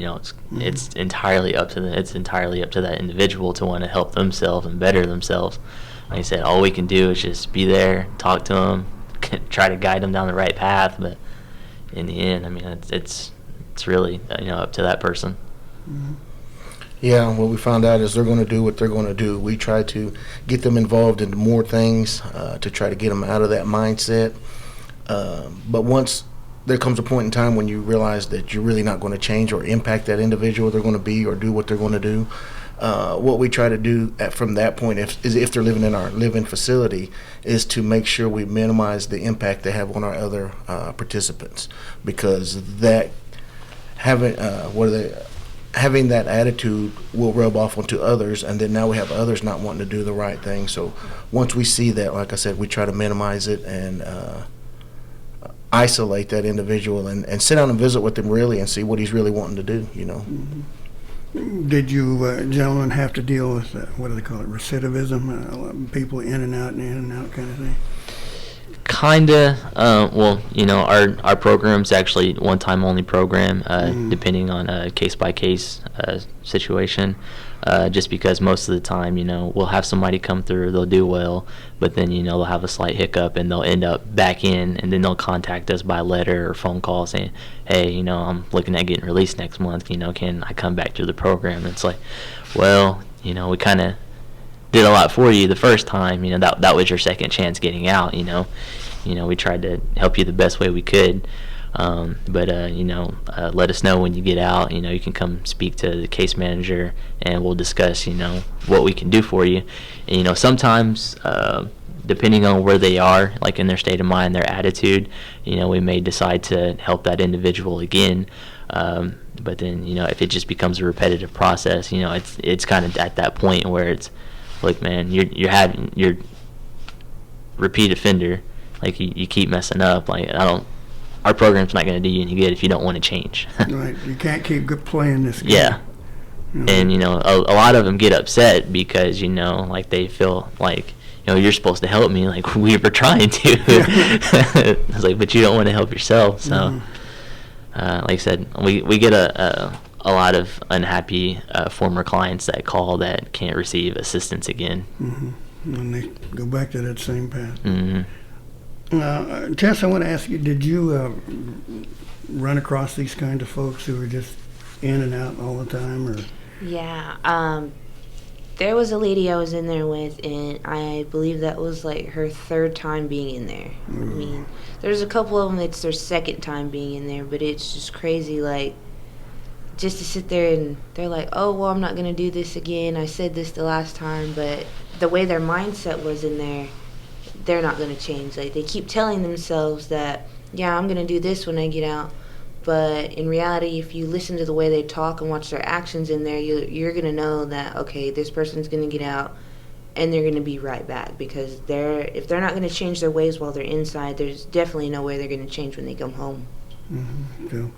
It's entirely up to that individual to want to help themselves and better themselves. Like I said, all we can do is just be there, talk to them, try to guide them down the right path. But in the end, I mean, it's really up to that person. Mm-hmm. Yeah, what we found out is they're going to do what they're going to do. We try to get them involved in more things to try to get them out of that mindset. But once there comes a point in time when you realize that you're really not going to change or impact that individual they're going to be or do what they're going to do, what we try to do from that point, if they're living in our living facility, is to make sure we minimize the impact they have on our other participants, because that having that attitude will rub off onto others, and then now we have others not wanting to do the right thing. So once we see that, like I said, we try to minimize it and isolate that individual and sit down and visit with him really and see what he's really wanting to do. Mm-hmm. Did you gentlemen have to deal with what do they call it, recidivism, people in and out kind of thing? Kinda. Well, our program's actually one-time only program, depending on a case-by-case situation. Just because most of the time, we'll have somebody come through, they'll do well, but then, they'll have a slight hiccup and they'll end up back in, and then they'll contact us by letter or phone call saying, hey, I'm looking at getting released next month, can I come back to the program? And it's like, well, we kind of did a lot for you the first time, that was your second chance getting out, we tried to help you the best way we could, but let us know when you get out. You can come speak to the case manager and we'll discuss what we can do for you. And sometimes depending on where they are, like in their state of mind, their attitude, we may decide to help that individual again. But then if it just becomes a repetitive process, it's kind of at that point where it's like, man, you're repeat offender. Like, you keep messing up. Like, our program's not going to do you any good if you don't want to change. Right. You can't keep playing this game. Yeah. And, a lot of them get upset because, like, they feel like, you're supposed to help me. Like, we were trying to. It's like, but you don't want to help yourself. So, like I said, we get a lot of unhappy former clients that call that can't receive assistance again. Mm-hmm. And they go back to that same path. Mm-hmm. Tess, I want to ask you, did you run across these kind of folks who were just in and out all the time? Or? Yeah. There was a lady I was in there with, and I believe that was like her third time being in there. I mean, there's a couple of them that's their second time being in there, but it's just crazy, like, just to sit there and they're like, oh, well, I'm not going to do this again. I said this the last time, but the way their mindset was in there, they're not going to change. Like, they keep telling themselves that, yeah, I'm going to do this when I get out. But in reality, if you listen to the way they talk and watch their actions in there, you're going to know that, okay, this person's going to get out and they're going to be right back. Because if they're not going to change their ways while they're inside, there's definitely no way they're going to change when they come home. Mm-hmm. So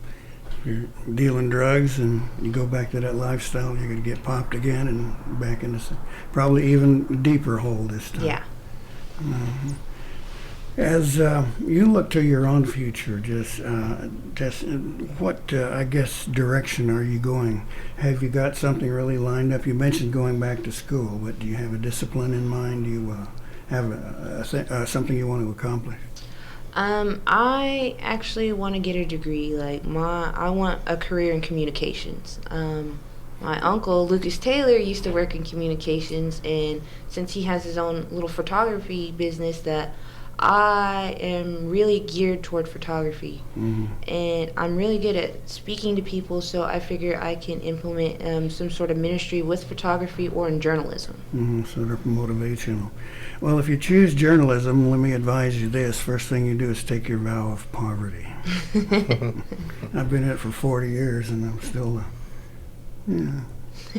if you're dealing drugs and you go back to that lifestyle, you're going to get popped again and back into probably even deeper hole this time. Yeah. Mm-hmm. As you look to your own future, Tess, what, I guess, direction are you going? Have you got something really lined up? You mentioned going back to school, but do you have a discipline in mind? Do you have something you want to accomplish? I actually want to get a degree. I want a career in communications. My uncle, Lucas Taylor, used to work in communications, and since he has his own little photography business, that I am really geared toward photography. And I'm really good at speaking to people, so I figure I can implement some sort of ministry with photography or in journalism. Sort of motivational. Well, if you choose journalism, let me advise you this. First thing you do is take your vow of poverty. I've been in it for 40 years, and I'm still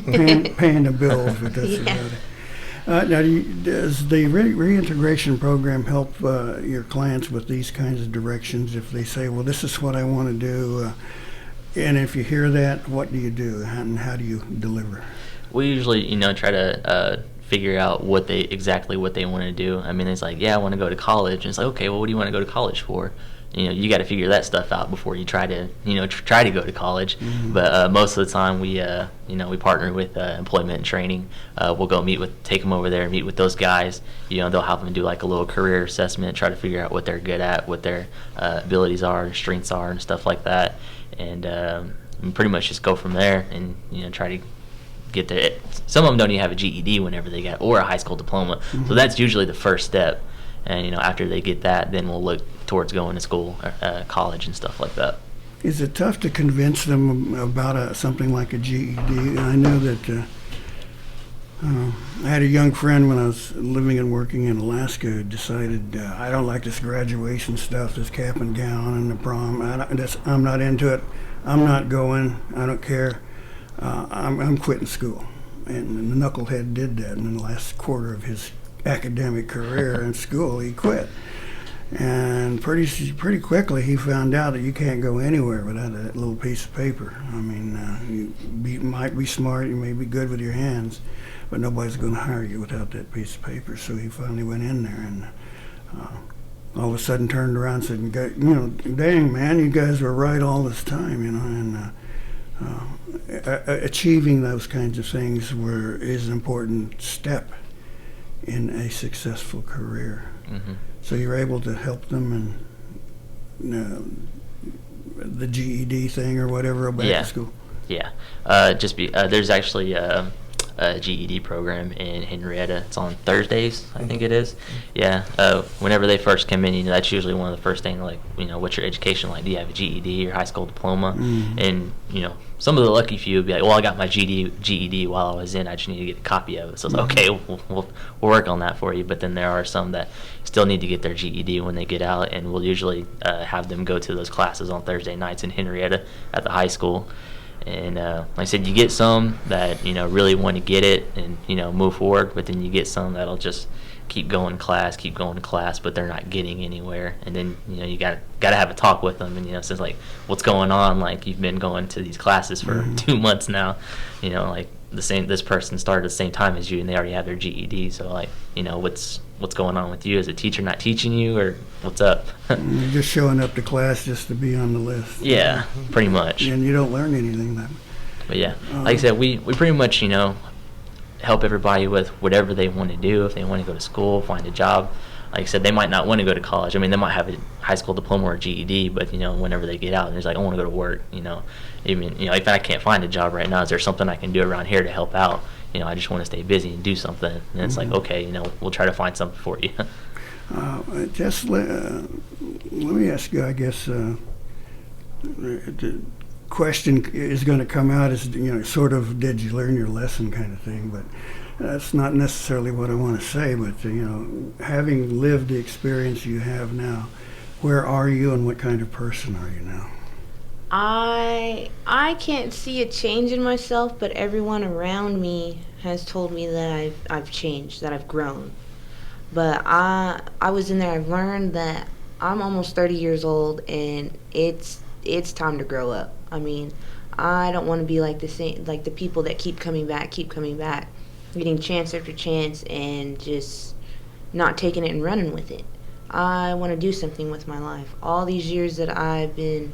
paying the bills, but that's about it. Now, does the reintegration program help your clients with these kinds of directions? If they say, well, this is what I want to do, and if you hear that, what do you do, and how do you deliver? We usually, try to figure out exactly what they want to do. I mean, it's like, yeah, I want to go to college. And it's like, okay, well, what do you want to go to college for? You got to figure that stuff out before you try to try to go to college. But most of the time we partner with employment and training. We'll go take them over there and meet with those guys. They'll have them do like a little career assessment, try to figure out what they're good at, what their abilities are, and strengths are, and stuff like that. And pretty much just go from there and try to get there. Some of them don't even have a GED whenever they get, or a high school diploma. So that's usually the first step. And after they get that, then we'll look towards going to school, or college, and stuff like that. Is it tough to convince them about something like a GED? I know that I had a young friend when I was living and working in Alaska who decided, I don't like this graduation stuff, this cap and gown and the prom. I'm not into it. I'm not going. I don't care. I'm quitting school. And the knucklehead did that in the last quarter of his academic career in school. He quit. And pretty quickly he found out that you can't go anywhere without that little piece of paper. I mean, you might be smart, you may be good with your hands, but nobody's going to hire you without that piece of paper. So he finally went in there and all of a sudden turned around and said, dang man, you guys were right all this time, and achieving those kinds of things is an important step in a successful career. So you're able to help them and the GED thing or whatever, back to school. Yeah. There's actually a GED program in Henrietta. It's on Thursdays, I think it is. Yeah. Whenever they first come in, that's usually one of the first things, like, what's your education like? Do you have a GED or high school diploma? And, some of the lucky few would be like, well, I got my GED while I was in. I just need to get a copy of it. So it's like, okay, we'll work on that for you. But then there are some that still need to get their GED when they get out, and we'll usually have them go to those classes on Thursday nights in Henrietta at the high school. And like I said, you get some that really want to get it and move forward, but then you get some that'll just keep going to class, but they're not getting anywhere. And then you got to have a talk with them, and so it's like, what's going on? Like, you've been going to these classes for 2 months now, like this person started at the same time as you, and they already have their GED. So like, what's going on with you? Is a teacher not teaching you, or what's up? You're just showing up to class just to be on the list. Yeah, pretty much. And you don't learn anything then. But yeah, like I said, we pretty much help everybody with whatever they want to do. If they want to go to school, find a job. Like I said, they might not want to go to college. I mean, they might have a high school diploma or a GED, but whenever they get out, and they're like, I want to go to work. Even if I can't find a job right now, is there something I can do around here to help out? I just want to stay busy and do something. And it's like, okay, we'll try to find something for you. Just let me ask you, I guess, the question is going to come out as, sort of, did you learn your lesson kind of thing, but that's not necessarily what I want to say. But, having lived the experience you have now, where are you and what kind of person are you now? I can't see a change in myself, but everyone around me has told me that I've changed, that I've grown. But I was in there, I've learned that I'm almost 30 years old, and it's time to grow up. I mean, I don't want to be like the people that keep coming back, getting chance after chance and just not taking it and running with it. I want to do something with my life. All these years that I've been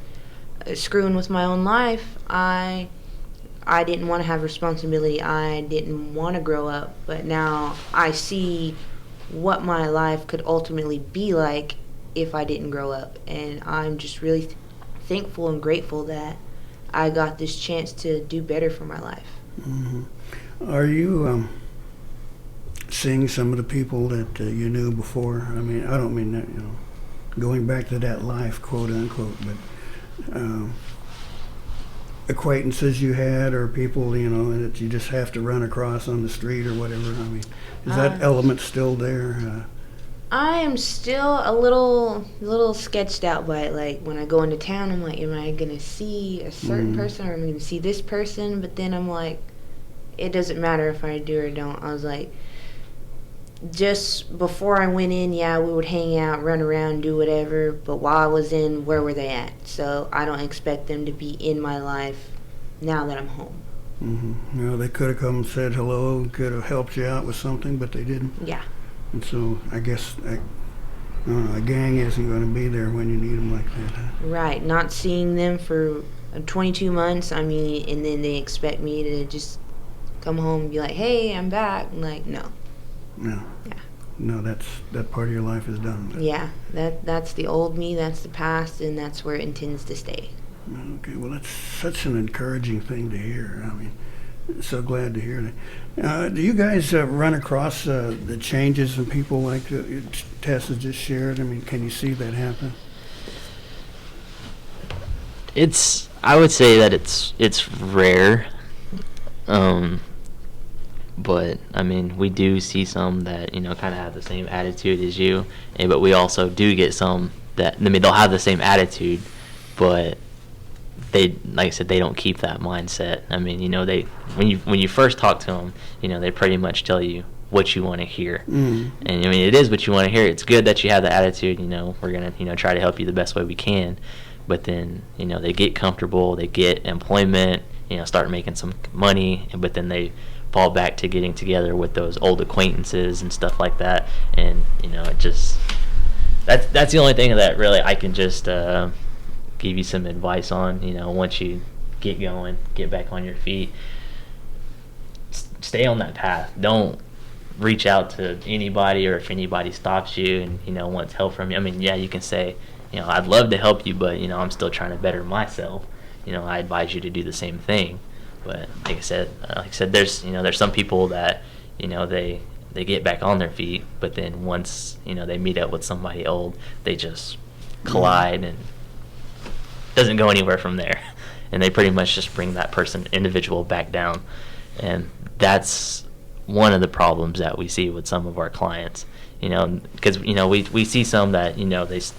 screwing with my own life, I didn't want to have responsibility. I didn't want to grow up, but now I see what my life could ultimately be like if I didn't grow up. And I'm just really thankful and grateful that I got this chance to do better for my life. Mm-hmm. Are you seeing some of the people that you knew before? I mean, I don't mean that, going back to that life, quote unquote, but acquaintances you had, or people, that you just have to run across on the street or whatever. I mean, is that element still there? I am still a little sketched out by it. Like, when I go into town, I'm like, am I going to see a certain person, or am I going to see this person? But then I'm like, it doesn't matter if I do or don't. I was like, just before I went in, yeah, we would hang out, run around, do whatever. But while I was in, where were they at? So I don't expect them to be in my life now that I'm home. Mm-hmm. They could have come and said hello, could have helped you out with something, but they didn't. Yeah. And so I guess a gang isn't going to be there when you need them like that. Huh? Right. Not seeing them for 22 months. I mean, and then they expect me to just come home and be like, hey, I'm back. I'm like, no. No. Yeah. No, that part of your life is done. Yeah. That's the old me. That's the past, and that's where it intends to stay. Okay. Well, that's such an encouraging thing to hear. I mean, so glad to hear that. Do you guys run across the changes in people like Tessa just shared? I mean, can you see that happen? I would say that it's rare, but I mean, we do see some that kind of have the same attitude as you, but we also do get some that, I mean, they'll have the same attitude, but they, like I said, they don't keep that mindset. I mean, they when you first talk to them, they pretty much tell you what you want to hear. And I mean, it is what you want to hear. It's good that you have the attitude. We're gonna try to help you the best way we can. But then they get comfortable, they get employment, start making some money, but then they fall back to getting together with those old acquaintances and stuff like that. And it just that's the only thing that really I can just give you some advice on. Once you get going, get back on your feet, stay on that path. Don't reach out to anybody, or if anybody stops you and wants help from you. I mean, yeah, you can say, I'd love to help you, but I'm still trying to better myself. I advise you to do the same thing. But like I said, there's some people that they get back on their feet, but then once they meet up with somebody old, they just collide and doesn't go anywhere from there, and they pretty much just bring that individual back down. And that's one of the problems that we see with some of our clients, because we see some that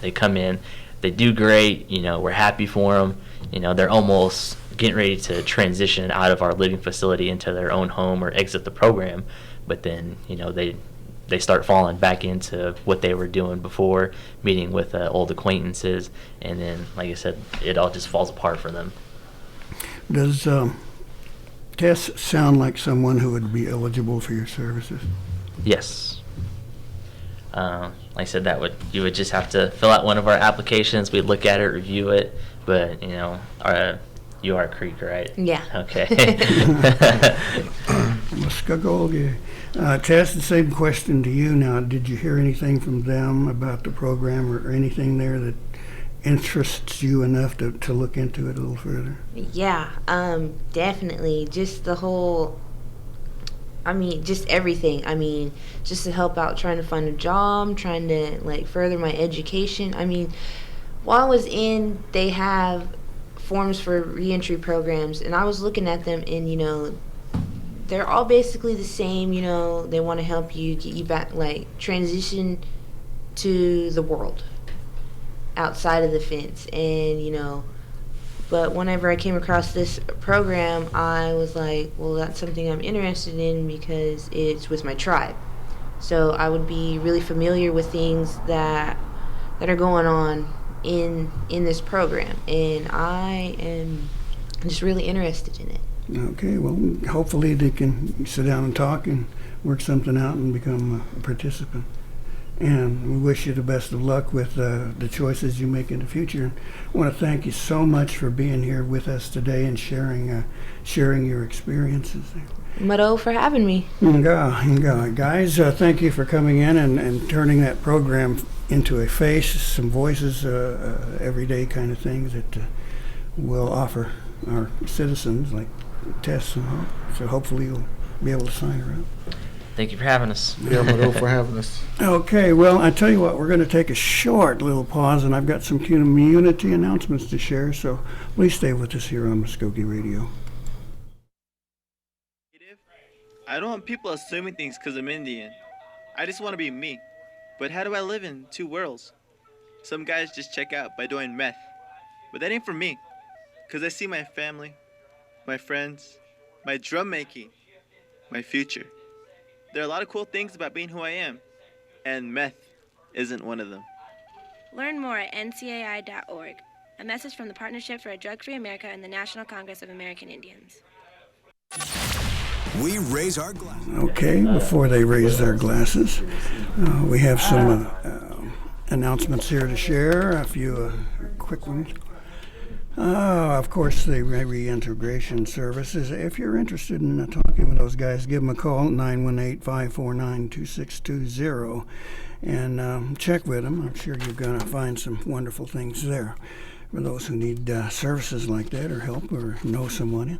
they come in, they do great, we're happy for them, they're almost getting ready to transition out of our living facility into their own home or exit the program, but then they start falling back into what they were doing before, meeting with old acquaintances, and then, like I said, it all just falls apart for them. Does Tess sound like someone who would be eligible for your services? Yes. Like I said, you would just have to fill out one of our applications. We'd look at it, review it, but you are Creek, right? Yeah. Okay. Mvskoke. Tess, the same question to you now. Did you hear anything from them about the program, or anything there that interests you enough to look into it a little further? Yeah, definitely. Just the whole, just everything. Just to help out, trying to find a job, trying to further my education. While I was in, they have forms for reentry programs, and I was looking at them, and they're all basically the same. They want to help you, get you back, transition to the world outside of the fence. And but whenever I came across this program, I was like, well, that's something I'm interested in because it's with my tribe, so I would be really familiar with things that are going on in this program, and I am just really interested in it. Okay, well, hopefully they can sit down and talk and work something out and become a participant. And we wish you the best of luck with the choices you make in the future. I want to thank you so much for being here with us today and sharing your experiences. Mado for having me. Guys, thank you for coming in and turning that program into a face, some voices, everyday kind of things that we'll offer our citizens, like tests and all. So hopefully you'll be able to sign her up. Thank you for having us. Yeah, Mado for having us. Okay, well, I tell you what, we're going to take a short little pause, and I've got some community announcements to share, so please stay with us here on Mvskoke Radio. I don't want people assuming things because I'm Indian. I just want to be me. But how do I live in two worlds? Some guys just check out by doing meth. But that ain't for me. Because I see my family, my friends, my drum making, my future. There are a lot of cool things about being who I am. And meth isn't one of them. Learn more at ncai.org. A message from the Partnership for a Drug-Free America and the National Congress of American Indians. We raise our glasses. Okay, before they raise their glasses, we have some announcements here to share, a few quick ones. Of course, the Reintegration Services. If you're interested in talking with those guys, give them a call at 918-549-2620 and check with them. I'm sure you're going to find some wonderful things there for those who need services like that or help or know someone.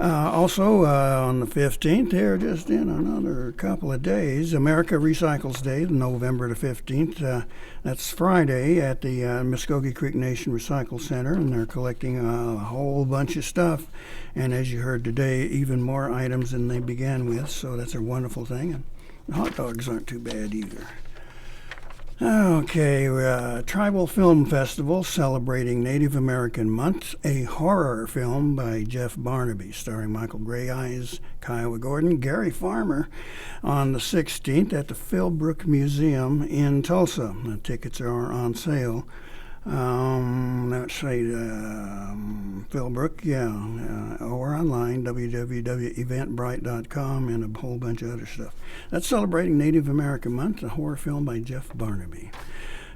Also, on the 15th, here, just in another couple of days, America Recycles Day, November the 15th. That's Friday at the Mvskoke Creek Nation Recycle Center, and they're collecting a whole bunch of stuff. And as you heard today, even more items than they began with, so that's a wonderful thing. And hot dogs aren't too bad either. Okay, Tribal Film Festival celebrating Native American Month, a horror film by Jeff Barnaby, starring Michael Gray Eyes, Kiowa Gordon, Gary Farmer, on the 16th at the Philbrook Museum in Tulsa. The tickets are on sale. Let's say Philbrook, or online, www.eventbrite.com, and a whole bunch of other stuff. That's celebrating Native American Month, a horror film by Jeff Barnaby.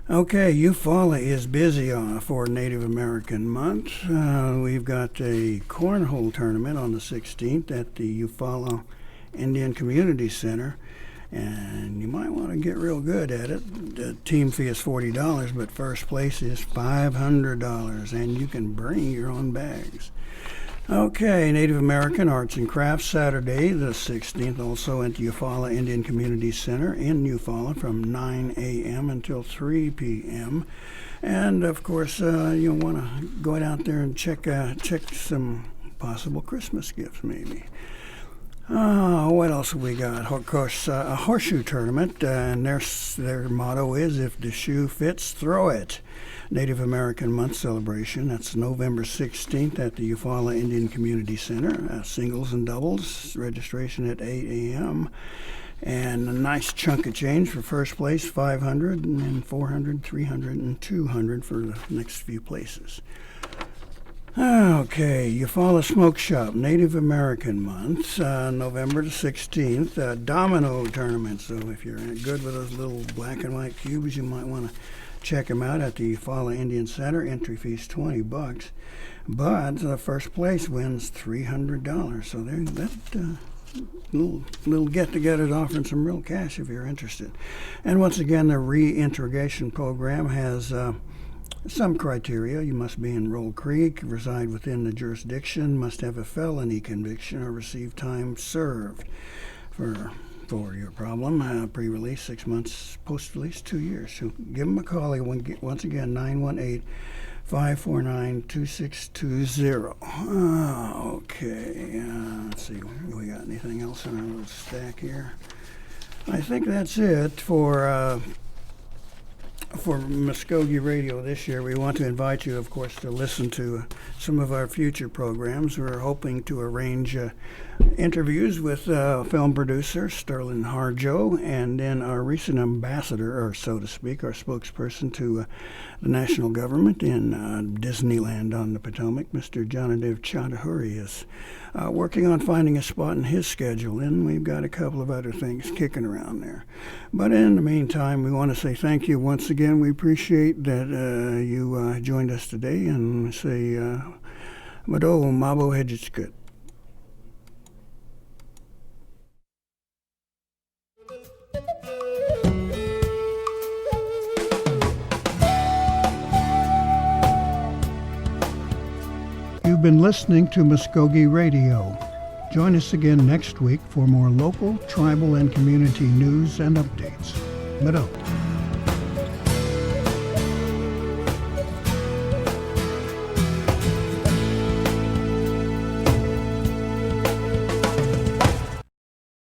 Okay, Eufaula is busy for Native American Month. We've got a cornhole tournament on the 16th at the Eufaula Indian Community Center. And you might want to get real good at it. The team fee is $40, but first place is $500, and you can bring your own bags. Okay, Native American Arts and Crafts, Saturday the 16th, also at the Eufaula Indian Community Center in Eufaula from 9 a.m. until 3 p.m. And, of course, you'll want to go out there and check some possible Christmas gifts, maybe. What else have we got? Of course, a horseshoe tournament, and their motto is, if the shoe fits, throw it. Native American Month celebration. That's November 16th at the Eufaula Indian Community Center. Singles and doubles, registration at 8 a.m. And a nice chunk of change for first place, $500, and then $400, $300, and $200 for the next few places. Okay, Eufaula Smoke Shop, Native American Month, November the 16th, domino tournament. So if you're good with those little black and white cubes, you might want to check them out at the Eufaula Indian Center. Entry fee's $20, but the first place wins $300. So there, that little get-together offering some real cash if you're interested. And once again, the Reintegration program has some criteria. You must be in Roll Creek, reside within the jurisdiction, must have a felony conviction, or receive time served for your problem. Pre-release 6 months, post-release 2 years. So give them a call. Once again, 918-549-2620. Okay, let's see. We got anything else in our little stack here? I think that's it for Mvskoke Radio this year. We want to invite you, of course, to listen to some of our future programs. We're hoping to arrange interviews with film producer Sterling Harjo, and then our recent ambassador, or so to speak, our spokesperson to the national government in Disneyland on the Potomac, Mr. Jonadev Chandahuri, is working on finding a spot in his schedule, and we've got a couple of other things kicking around there. But in the meantime, we want to say thank you once again. We appreciate that you joined us today, and say Mado Mabo Hedgetskut. You've been listening to Mvskoke Radio. Join us again next week for more local, tribal, and community news and updates. Mado.